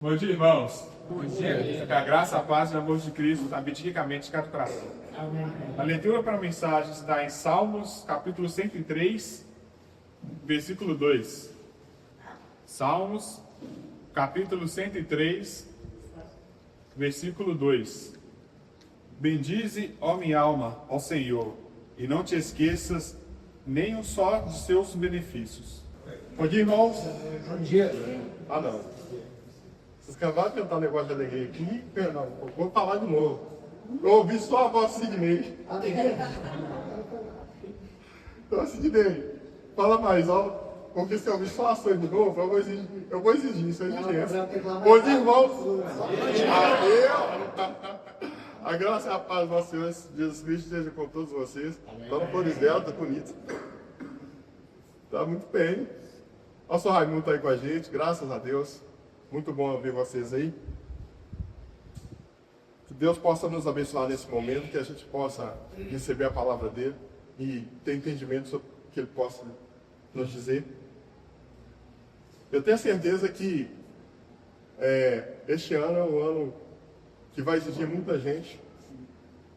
Bom dia, irmãos. Bom dia. Que a graça, a paz e o amor de Cristo habite ricamente em cada coração. Amém. A leitura para a mensagem está em Salmos, capítulo 103, versículo 2. Salmos, capítulo 103, versículo 2. Bendize, ó minha alma, ao Senhor, e não te esqueças nem um só dos seus benefícios. Bom dia, irmãos. Bom dia. Ah, não. Vocês acabaram de tentar um negócio de alegria aqui. Não, vou falar de novo. Eu ouvi só a voz do Sidney. Então, Sidney, fala mais alto. Porque se eu ouvir só ações de novo, eu vou exigir isso, é exigência. Bom dia, irmãos. A graça e a paz do nosso Senhor Jesus Cristo esteja com todos vocês. Está no flores dela, está bonito. Está muito bem. Nosso Raimundo está aí com a gente, graças a Deus. Muito bom ver vocês aí. Que Deus possa nos abençoar nesse momento, que a gente possa receber a palavra dele e ter entendimento sobre o que ele possa nos dizer. Eu tenho certeza que este ano é um ano que vai exigir muita gente,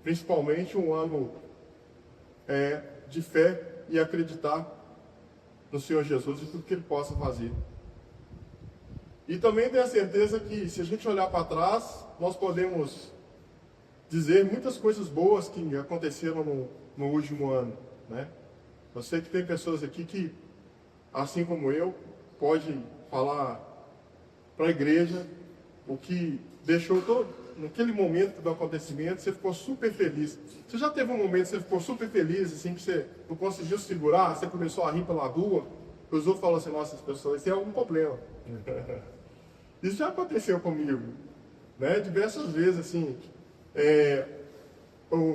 principalmente um ano de fé e acreditar no Senhor Jesus e tudo que ele possa fazer. E também tenho a certeza que, se a gente olhar para trás, nós podemos dizer muitas coisas boas que aconteceram no último ano, né? Eu sei que tem pessoas aqui que, assim como eu, pode falar para a igreja o que deixou todo, naquele momento do acontecimento, você ficou super feliz. Você já teve um momento que você ficou super feliz, assim, que você não conseguiu segurar, você começou a rir pela rua, os outros falam assim, nossa, as pessoas, tem algum problema. Isso já aconteceu comigo, né? Diversas vezes, assim.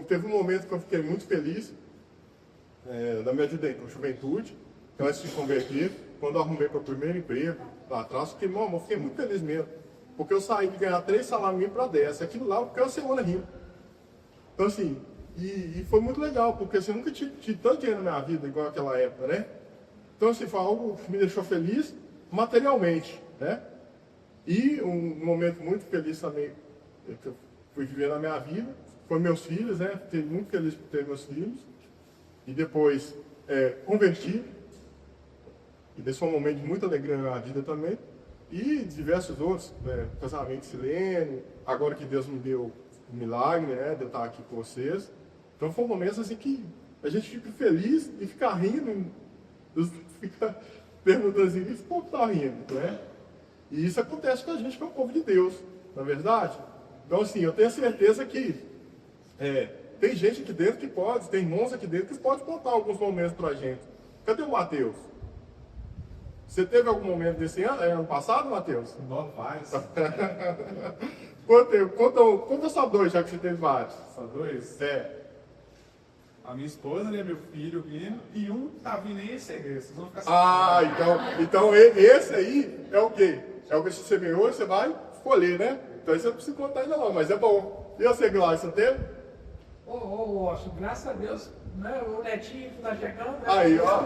Teve um momento que eu fiquei muito feliz na minha juventude, antes de converter, quando eu arrumei para o primeiro emprego, lá atrás, eu fiquei muito feliz mesmo. Porque eu saí de ganhar 3 salários mínimos para 10. Aquilo lá, eu fiquei uma semana rindo. Então, assim, e foi muito legal, porque assim, eu nunca tive tanto dinheiro na minha vida, igual naquela época, né? Então, assim, foi algo que me deixou feliz materialmente, né? E um momento muito feliz também que eu fui viver na minha vida foi meus filhos, né? Fiquei muito feliz por ter meus filhos. E depois converti. E desse foi um momento de muita alegria na minha vida também. E diversos outros, né? Casamento silene, agora que Deus me deu o milagre, né? De eu estar aqui com vocês. Então foi um momento assim que a gente fica feliz e fica rindo, fica perguntando assim, esse povo está rindo, né? E isso acontece com a gente, com o povo de Deus, na verdade. Então assim, eu tenho certeza que tem gente aqui dentro que pode, tem irmãos aqui dentro que pode contar alguns momentos pra gente. Cadê o Mateus? Você teve algum momento desse ano passado, Mateus? Não faz. Conta só 2, já que você teve vários. Só 2? A minha esposa, né, meu filho vindo, e um tá vindo aí esse aí. Vocês vão ficar Então esse aí é o quê? É o que você semeou e você vai colher, né? Então isso eu não preciso contar ainda não, mas é bom. E você, Glaucio, você teve? Graças a Deus, né, o netinho está chegando. Né? Aí, ó.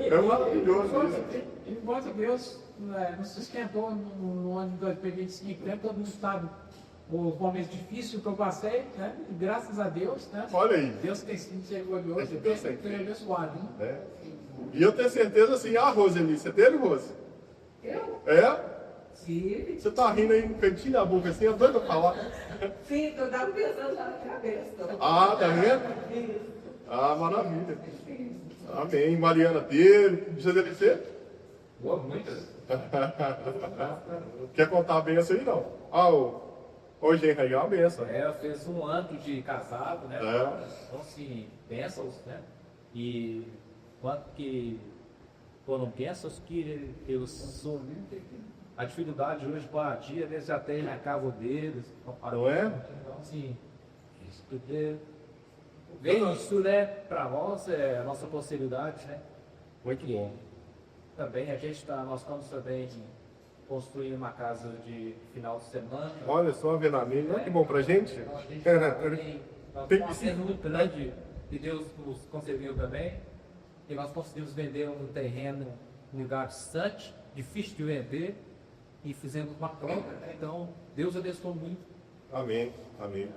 É maravilhoso isso. Enquanto Deus nos sustentou no ano de 2025, né, todo mundo sabe os momentos difíceis que eu passei, né? E graças a Deus, né? Olha aí. Deus tem sido misericordioso, tem abençoado. Né? E eu tenho certeza assim, a Roseli, você teve, Rose? Eu? Sim. Você tá rindo aí no cantinho da boca assim, é doido pra falar. Sim, eu tava pensando já na cabeça. Tá vendo? Isso. Maravilha. Amém. Mariana teve. Você deve ser? muitas. Quer contar a benção aí, não? Hoje é uma benção. Eu fiz um ano de casado, né? Então, assim, bênçãos, né? E quanto que foram bênçãos que eu sou. A dificuldade hoje para dia, eles já tem na cabo deles. Não é? Então, assim, vem isso, né? Para nós, é a nossa possibilidade, né? Muito bom. Também nós estamos também construir uma casa de final de semana. Olha só, Venamim, olha que bom pra gente. Então, a gente Tem uma festa muito grande que Deus nos concedeu também. E nós conseguimos vender um terreno em um lugar distante, difícil de vender. e fizemos uma troca, né? Então Deus abençoou muito. Amém, amém.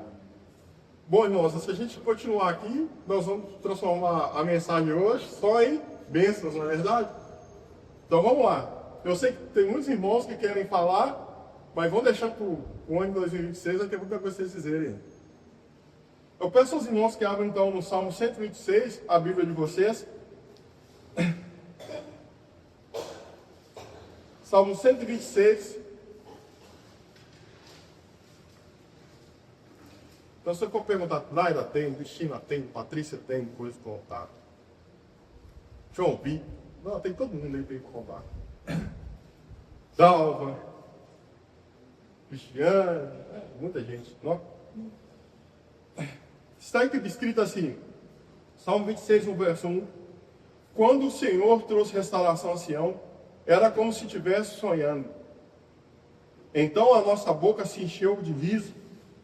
Bom, irmãos, se a gente continuar aqui, nós vamos transformar a mensagem hoje só em bênçãos, não é verdade? Então vamos lá. Eu sei que tem muitos irmãos que querem falar, mas vamos deixar para o ano de 2026, vai ter muita coisa para vocês dizerem. Eu peço aos irmãos que abram então no Salmo 126, a Bíblia de vocês. Salmo 126. Então, se eu for perguntar, Naira tem, Cristina tem, Patrícia tem, coisa para contar. João Pi. Não, tem todo mundo aí para contar. Dalva. Cristiane. Muita gente. Não? Está escrito assim, Salmo 26, no verso 1. Quando o Senhor trouxe restauração a Sião, era como se estivesse sonhando. Então a nossa boca se encheu de riso,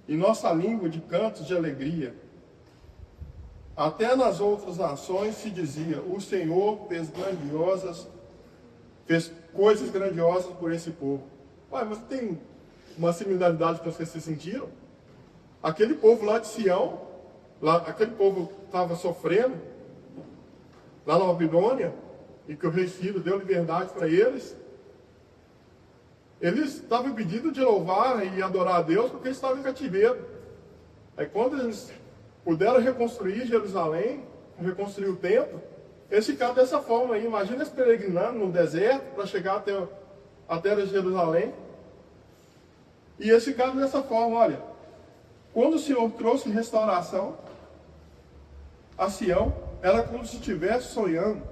e nossa língua de cantos de alegria. Até nas outras nações se dizia, o Senhor fez coisas grandiosas por esse povo. Ué, mas tem uma similaridade que vocês se sentiram? Aquele povo lá de Sião, aquele povo estava sofrendo, lá na Babilônia, e que o rei Ciro deu liberdade para eles. Eles estavam impedidos de louvar e adorar a Deus porque eles estavam em cativeiro. Aí quando eles puderam reconstruir Jerusalém, reconstruir o templo, eles ficaram dessa forma aí. Imagina eles peregrinando no deserto para chegar até Jerusalém. E eles ficaram dessa forma, olha. Quando o Senhor trouxe restauração a Sião, era como se estivesse sonhando.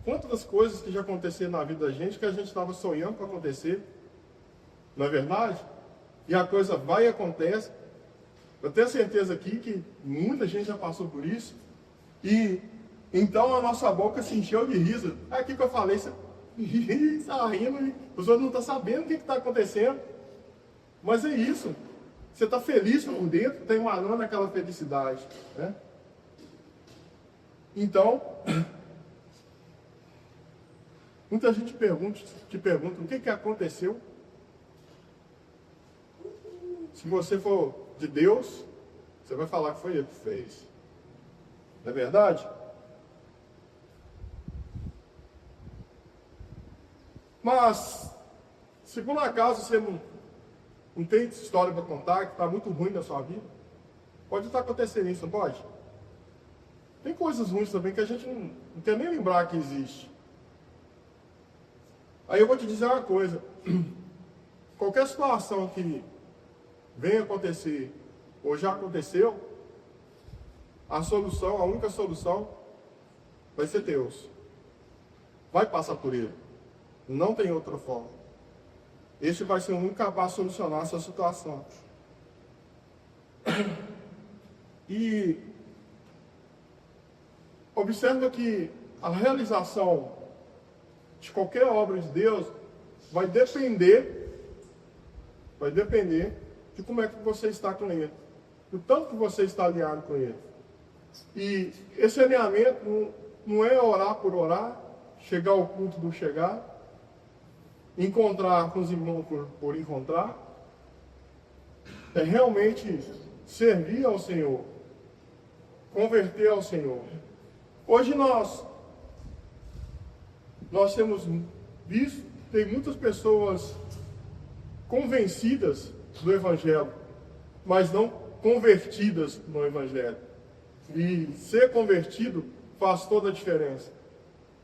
Quantas coisas que já aconteceram na vida da gente que a gente estava sonhando para acontecer. Não é verdade? E a coisa vai e acontece. Eu tenho certeza aqui que muita gente já passou por isso. E então a nossa boca se encheu de riso. Aqui que eu falei, você está rindo, os outros não estão sabendo o que está acontecendo. Mas é isso. Você está feliz por dentro, está emanando aquela felicidade. Né? Então, muita gente te pergunta o que aconteceu. Se você for de Deus, você vai falar que foi Ele que fez. Não é verdade? Mas, se por um acaso você não tem história para contar, que está muito ruim na sua vida, pode estar acontecendo isso, não pode? Tem coisas ruins também que a gente não quer nem lembrar que existe. Aí eu vou te dizer uma coisa. Qualquer situação que venha acontecer, ou já aconteceu, a única solução, vai ser Deus. Vai passar por Ele. Não tem outra forma. Este vai ser o único capaz de solucionar essa situação. E observa que a realização de qualquer obra de Deus vai depender de como é que você está com Ele, do tanto que você está alinhado com Ele. E esse alinhamento não é orar por orar, chegar ao culto do chegar, encontrar com os irmãos por encontrar, é realmente servir ao Senhor, converter ao Senhor. Hoje nós temos visto, tem muitas pessoas convencidas do Evangelho, mas não convertidas no Evangelho. E ser convertido faz toda a diferença.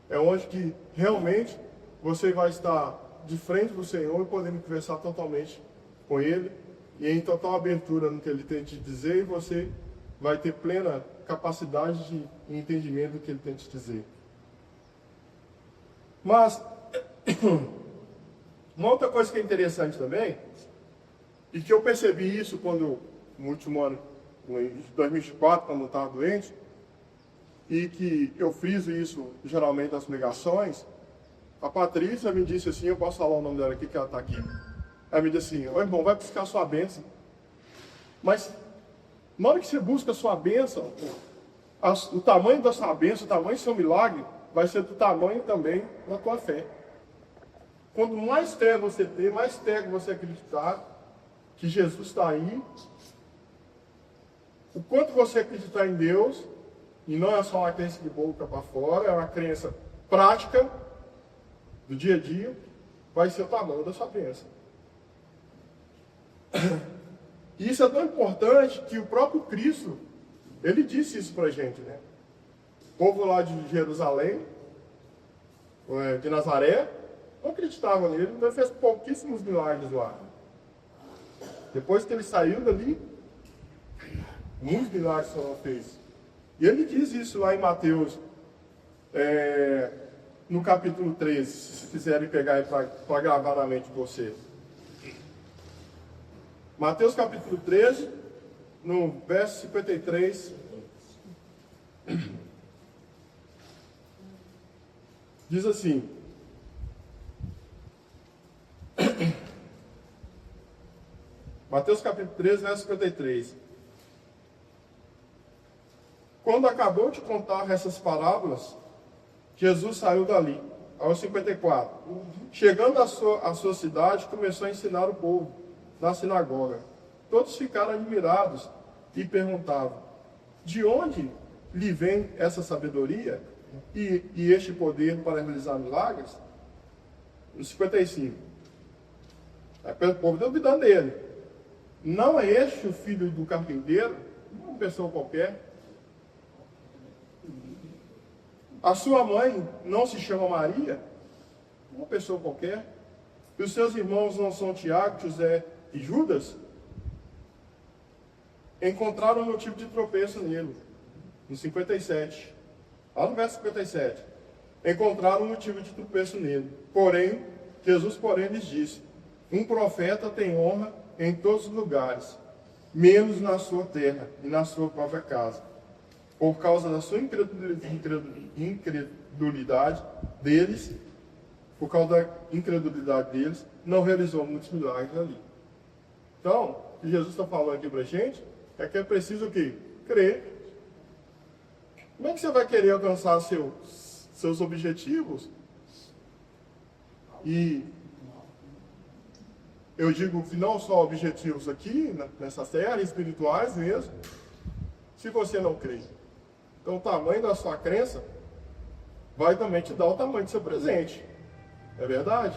É onde que realmente você vai estar de frente do Senhor e podendo conversar totalmente com Ele e em total abertura no que Ele tem a te dizer, e você vai ter plena capacidade de entendimento do que Ele tem a te dizer. Mas uma outra coisa que é interessante também, e que eu percebi isso quando, no último ano, em 2004, quando eu estava doente, e que eu friso isso geralmente nas pregações, a Patrícia me disse assim, eu posso falar o nome dela aqui, que ela está aqui. Ela me disse assim, ô irmão, vai buscar a sua bênção. Mas, na hora que você busca a sua bênção, o tamanho da sua bênção, o tamanho do seu milagre, vai ser do tamanho também da tua fé. Quanto mais fé você ter, mais fé você acreditar que Jesus está aí, o quanto você acreditar em Deus, e não é só uma crença de boca para fora, é uma crença prática do dia a dia, vai ser o tamanho da sua crença. E isso é tão importante que o próprio Cristo, ele disse isso para a gente, né? O povo lá de Jerusalém, de Nazaré, não acreditava nele, então ele fez pouquíssimos milagres lá. Depois que ele saiu dali, muitos milagres foram feitos. E ele diz isso lá em Mateus, no capítulo 13, se quiserem pegar para gravar na mente de vocês. Mateus capítulo 13, no verso 53. Diz assim: Mateus capítulo 13, verso 53. Quando acabou de contar essas parábolas, Jesus saiu dali, aos 54. Chegando à sua cidade, começou a ensinar o povo na sinagoga. Todos ficaram admirados e perguntavam: de onde lhe vem essa sabedoria e este poder para realizar milagres? No 55. O povo duvidando dele. Não é este o filho do carpinteiro? Uma pessoa qualquer. A sua mãe não se chama Maria? Uma pessoa qualquer. E os seus irmãos não são Tiago, José e Judas? Encontraram um motivo de tropeço nele. No 57. Lá no verso 57. Encontraram um motivo de tropeço nele. Jesus, lhes disse: um profeta tem honra em todos os lugares, menos na sua terra e na sua própria casa. Por causa da sua incredulidade deles, não realizou muitos milagres ali. Então, o que Jesus está falando aqui para a gente é que é preciso o quê? Crer. Como é que você vai querer alcançar seus objetivos? E eu digo que não só objetivos aqui, nessa série, espirituais mesmo, se você não crê. Então o tamanho da sua crença vai também te dar o tamanho do seu presente. É verdade?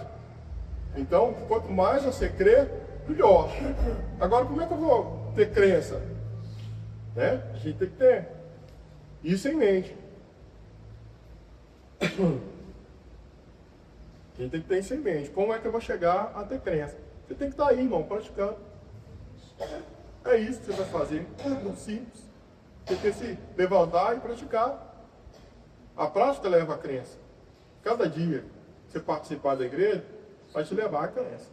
Então, quanto mais você crê, melhor. Agora, como é que eu vou ter crença? Né? A gente tem que ter isso em mente. A gente tem que ter isso em mente. Como é que eu vou chegar a ter crença? Você tem que estar aí, irmão, praticando. É isso que você vai fazer. É muito simples. Você tem que se levantar e praticar. A prática leva a crença. Cada dia que você participar da igreja, vai te levar a crença.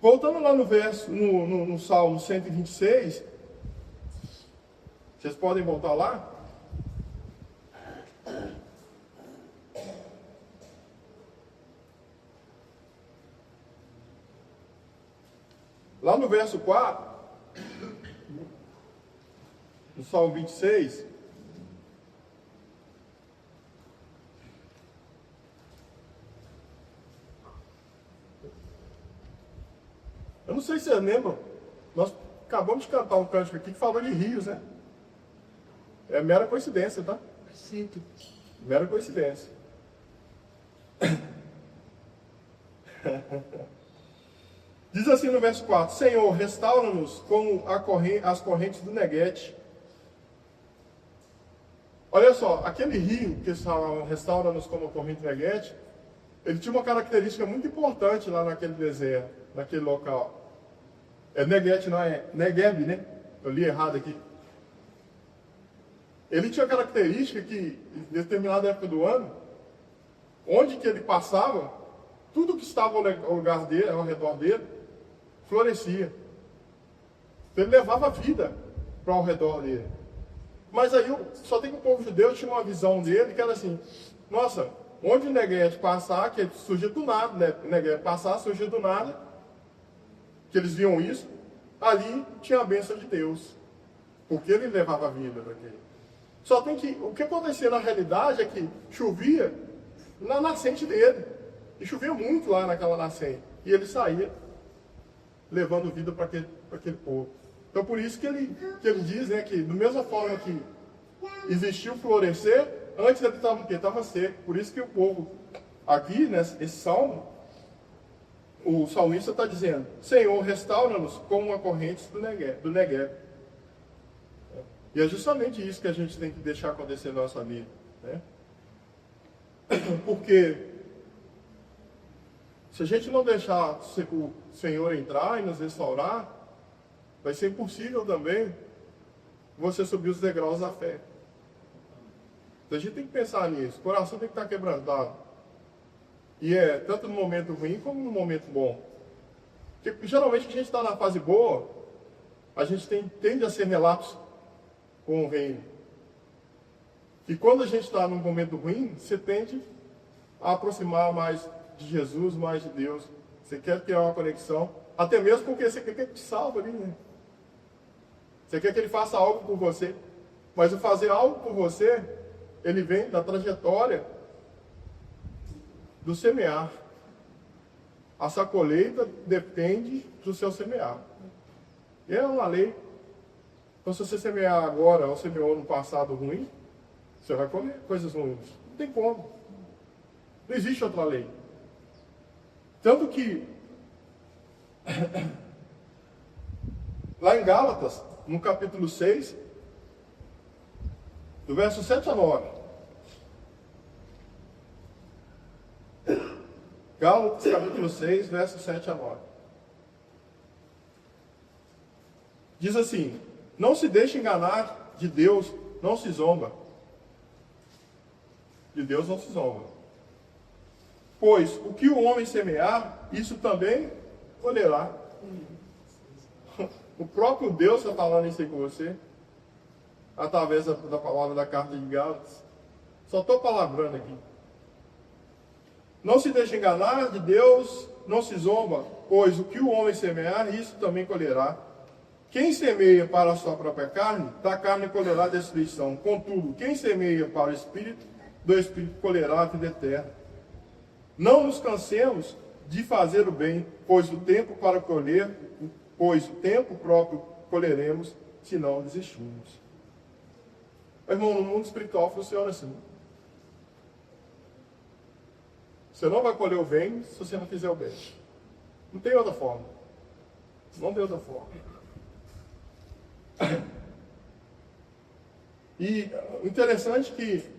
Voltando lá no verso, no Salmo 126, vocês podem voltar lá? Lá no verso 4, no Salmo 26, eu não sei se vocês lembram, nós acabamos de cantar um cântico aqui que falou de rios, né? É mera coincidência, tá? Sim. Mera coincidência. Diz assim no verso 4: Senhor, restaura-nos como as correntes do Neguete. Olha só, aquele rio que restaura-nos como a corrente do Neguete, ele tinha uma característica muito importante lá naquele deserto, naquele local. É Neguete, não é Negev, né? Eu li errado aqui. Ele tinha a característica que, em determinada época do ano, onde que ele passava, tudo que estava ao redor dele, florescia. Ele levava vida para ao redor dele. Mas aí, só tem que o povo judeu tinha uma visão dele, que era assim: nossa, onde o Neguete passar, que surgia do nada, né? O Neguete passar, surgia do nada, que eles viam isso, ali tinha a bênção de Deus, porque ele levava a vida para aquele. Só tem que, o que acontecia na realidade é que chovia na nascente dele. E chovia muito lá naquela nascente. E ele saía levando vida para aquele povo. Então por isso que ele diz, né, que da mesma forma que existiu florescer, antes ele estava o quê? Estava seco. Por isso que o povo, aqui, nesse salmo, o salmista está dizendo: Senhor, restaura-nos como a corrente do Negueb. E é justamente isso que a gente tem que deixar acontecer na nossa vida, né? Porque se a gente não deixar o Senhor entrar e nos restaurar, vai ser impossível também você subir os degraus da fé. Então a gente tem que pensar nisso. O coração tem que estar quebrantado. E é tanto no momento ruim como no momento bom. Porque geralmente a gente está na fase boa, a gente tende a ser relapso com o reino. E quando a gente está num momento ruim, você tende a aproximar mais de Jesus, mais de Deus. Você quer criar uma conexão, até mesmo porque você quer que ele te salve ali, né? Você quer que ele faça algo por você. Mas o fazer algo por você, ele vem da trajetória do semear. Essa colheita depende do seu semear. E é uma lei. Então, se você semear agora ou semeou no passado ruim, você vai colher coisas ruins. Não tem como. Não existe outra lei. Tanto que, lá em Gálatas, no capítulo 6, do verso 7 a 9. Gálatas, capítulo 6, verso 7 a 9. Diz assim: não se deixe enganar, de Deus não se zomba. De Deus não se zomba. Pois o que o homem semear, isso também colherá. O próprio Deus está falando isso aí com você, através da palavra da carta de Gálatas. Só estou palavrando aqui. Não se deixe enganar, de Deus não se zomba, pois o que o homem semear, isso também colherá. Quem semeia para a sua própria carne, da carne colherá destruição. Contudo, quem semeia para o Espírito, do Espírito colherá a vida eterna. Não nos cansemos de fazer o bem, pois o tempo próprio colheremos, se não desistirmos. Irmão, no mundo espiritual funciona assim. Você não vai colher o bem se você não fizer o bem. Não tem outra forma. Não tem outra forma. E o interessante é que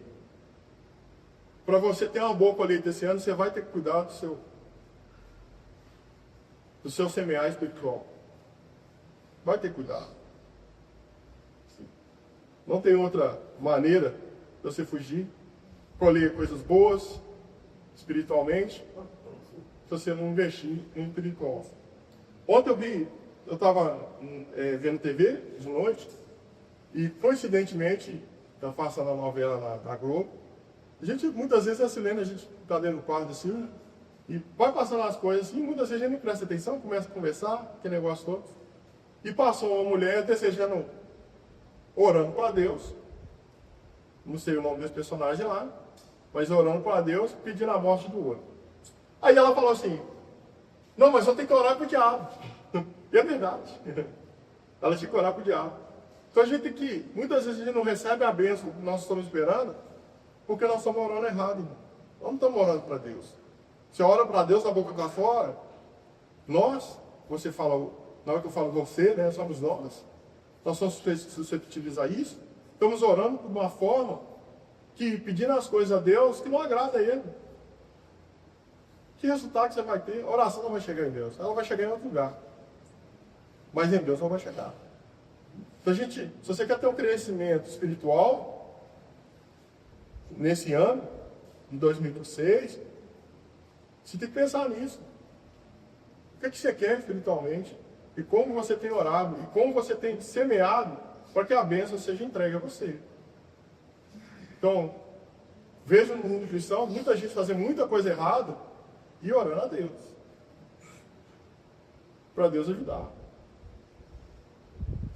para você ter uma boa colheita esse ano, você vai ter que cuidar do seu semear espiritual. Vai ter que cuidar. Não tem outra maneira de você fugir, colher coisas boas espiritualmente, se você não investir em espiritual. Ontem eu estava vendo TV de noite, e coincidentemente, eu faço a novela na Globo. A gente, muitas vezes, a Silene, a gente está dentro do quarto assim, e vai passando as coisas assim, muitas vezes a gente nem presta atenção, começa a conversar, aquele negócio todo. E passou uma mulher desejando, orando para Deus, não sei o nome desse personagem lá, mas orando para Deus, pedindo a morte do outro. Aí ela falou assim: não, mas eu tenho que orar para o diabo. E é verdade. Ela tinha que orar para o diabo. Então a gente tem que, muitas vezes a gente não recebe a bênção que nós estamos esperando, porque nós estamos orando errado, irmão. Nós não estamos orando para Deus. Você ora para Deus, a boca está fora. Você fala, na hora que eu falo você, né, somos nós. Nós somos suscetíveis a isso. Estamos orando de uma forma que, pedindo as coisas a Deus, que não agrada a Ele. Que resultado que você vai ter? A oração não vai chegar em Deus. Ela vai chegar em outro lugar. Mas em Deus não vai chegar. Então, se você quer ter um crescimento espiritual, nesse ano, em 2006, você tem que pensar nisso. O que você quer espiritualmente? E como você tem orado? E como você tem semeado para que a bênção seja entregue a você? Então, vejo no mundo cristão muita gente fazendo muita coisa errada e orando a Deus. Para Deus ajudar.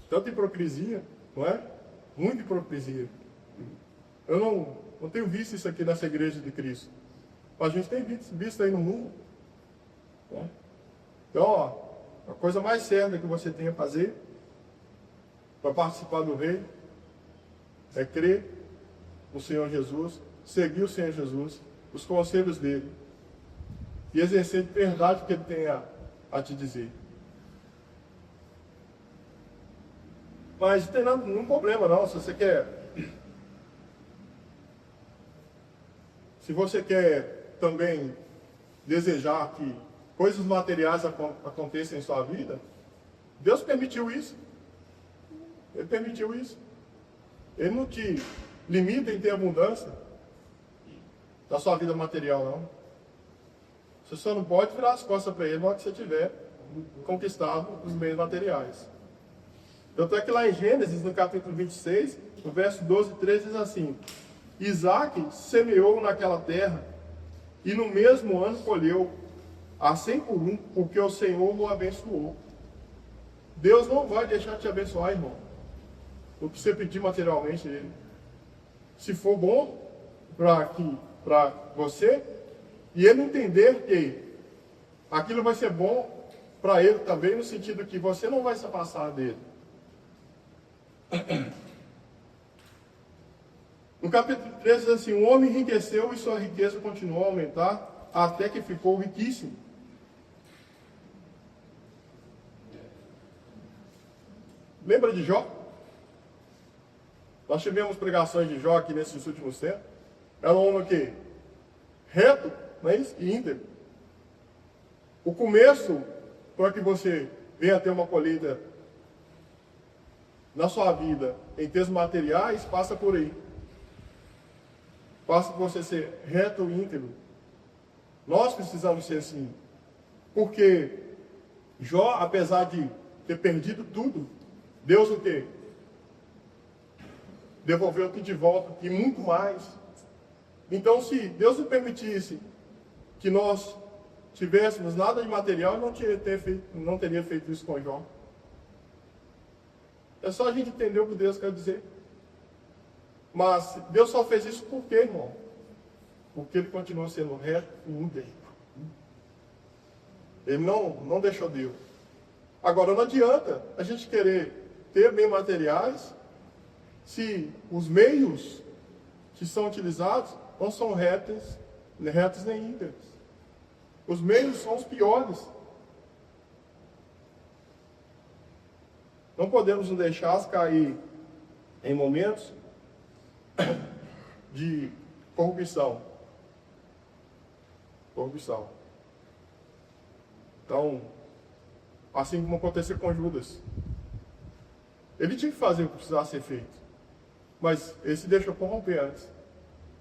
Tanta hipocrisia, não é? Muita hipocrisia. Eu não tenho visto isso aqui nessa igreja de Cristo. A gente tem visto aí no mundo. Né? Então, ó, a coisa mais certa que você tem a fazer para participar do reino é crer no Senhor Jesus, seguir o Senhor Jesus, os conselhos dele e exercer de verdade o que ele tem a te dizer. Mas não tem nenhum problema não, se você quer. Se você quer também desejar que coisas materiais aconteçam em sua vida, Deus permitiu isso. Ele permitiu isso. Ele não te limita em ter abundância da sua vida material, não. Você só não pode virar as costas para ele na hora que você tiver conquistado os meios materiais. Tanto é que lá em Gênesis, no capítulo 26, no verso 12 e 13, diz assim: Isaac semeou naquela terra e no mesmo ano colheu a 100 por 1, porque o Senhor o abençoou. Deus não vai deixar de te abençoar, irmão, o que você pedir materialmente a Ele. Se for bom para você, e Ele entender que aquilo vai ser bom para Ele também, no sentido que você não vai se afastar dele. No capítulo 13 diz assim: o homem enriqueceu e sua riqueza continuou a aumentar até que ficou riquíssimo. Lembra de Jó? Nós tivemos pregações de Jó aqui nesses últimos tempos. Era um homem o quê? Reto, não é isso? E íntegro. O começo, para que você venha ter uma colheita na sua vida, em termos materiais, passa por aí. Passa por você ser reto e íntegro. Nós precisamos ser assim. Porque Jó, apesar de ter perdido tudo, Deus o quê? Devolveu tudo de volta e muito mais. Então, se Deus não permitisse que nós tivéssemos nada de material, não teria feito isso com Jó. É só a gente entender o que Deus quer dizer. Mas Deus só fez isso por quê, irmão? Porque Ele continuou sendo reto e íntegro. Ele não deixou Deus. Agora, não adianta a gente querer ter bem materiais se os meios que são utilizados não são retos nem íntegros. Os meios são os piores. Não podemos nos deixar cair em momentos de corrupção. Corrupção. Então, assim como aconteceu com Judas. Ele tinha que fazer o que precisava ser feito. Mas ele se deixou corromper antes.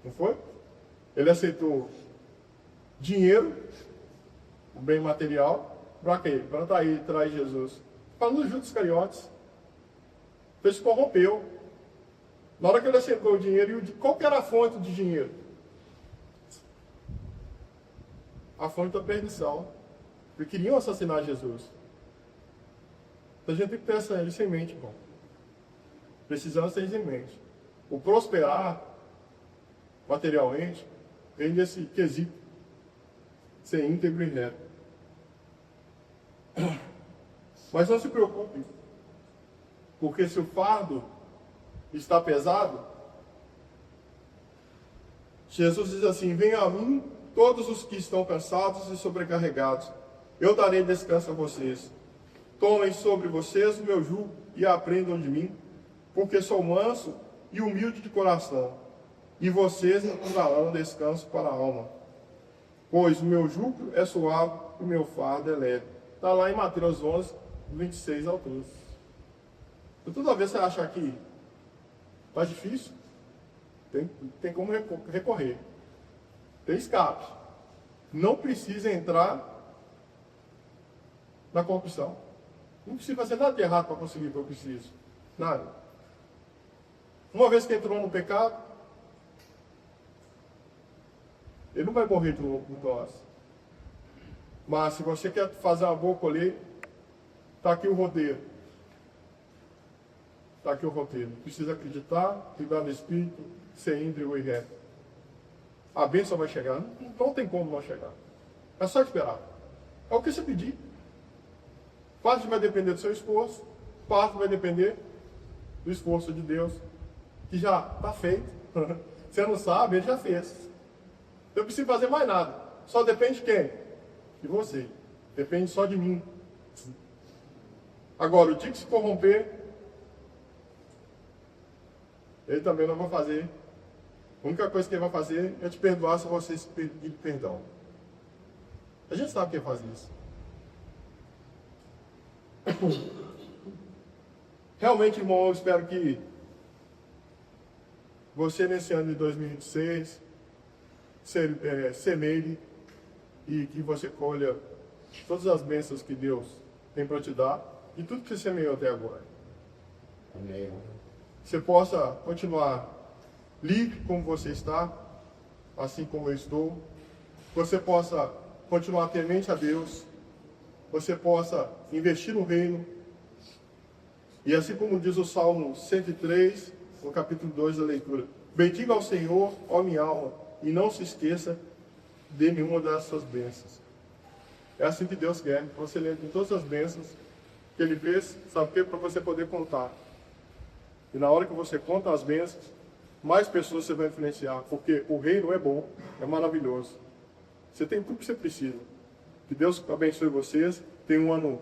Não foi? Ele aceitou dinheiro, o bem material, para quê? Para trair Jesus. Falando de Judas Iscariotes. Ele se corrompeu. Na hora que ele aceitou o dinheiro, qual que era a fonte de dinheiro? A fonte da perdição. Eles queriam assassinar Jesus. Então a gente tem que ter isso em mente, irmão. Precisamos ter isso em mente. O prosperar materialmente vem desse quesito. Ser íntegro e reto. Mas não se preocupe. Porque se o fardo está pesado, Jesus diz assim: venham a mim todos os que estão cansados e sobrecarregados. Eu darei descanso a vocês. Tomem sobre vocês o meu jugo e aprendam de mim, porque sou manso e humilde de coração, e vocês encontrarão descanso para a alma. Pois o meu jugo é suave e o meu fardo é leve. Está lá em Mateus 11, 26 ao 12. Então, toda vez que você achar que está difícil, tem como recorrer. Tem escape. Não precisa entrar na corrupção. Não precisa fazer nada de errado para conseguir o que eu preciso. Nada. Uma vez que entrou no pecado, ele não vai morrer por nós. Mas se você quer fazer uma boa colheita, está aqui o roteiro. Está aqui o roteiro. Precisa acreditar, cuidar do Espírito, ser íntegro e reto. a bênção vai chegar. Não tem como não chegar. É só esperar. É o que você pedir. Parte vai depender do seu esforço, parte vai depender do esforço de Deus, que já está feito. Você não sabe, Ele já fez. Eu não preciso fazer mais nada. Só depende de quem? De você. Depende só de mim. Agora, o dia que se corromper, Ele também não vai fazer. A única coisa que Ele vai fazer é te perdoar se você se pedir perdão. A gente sabe que Ele faz isso. Realmente, irmão, eu espero que você, nesse ano de 2026, semeie e que você colha todas as bênçãos que Deus tem para te dar e tudo que você semeou até agora. Amém. Você possa continuar livre como você está, assim como eu estou. Você possa continuar temente a Deus. Você possa investir no reino. E assim como diz o Salmo 103, no capítulo 2 da leitura: bendiga ao Senhor, ó minha alma, e não se esqueça de nenhuma das suas bênçãos. É assim que Deus quer, que você lembre de todas as bênçãos que Ele fez, sabe o quê? Para você poder contar. E na hora que você conta as bênçãos, mais pessoas você vai influenciar, porque o reino é bom, é maravilhoso. Você tem tudo que você precisa. Que Deus abençoe vocês. Tenha um ano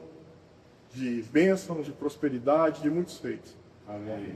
de bênção, de prosperidade, de muitos feitos. Amém.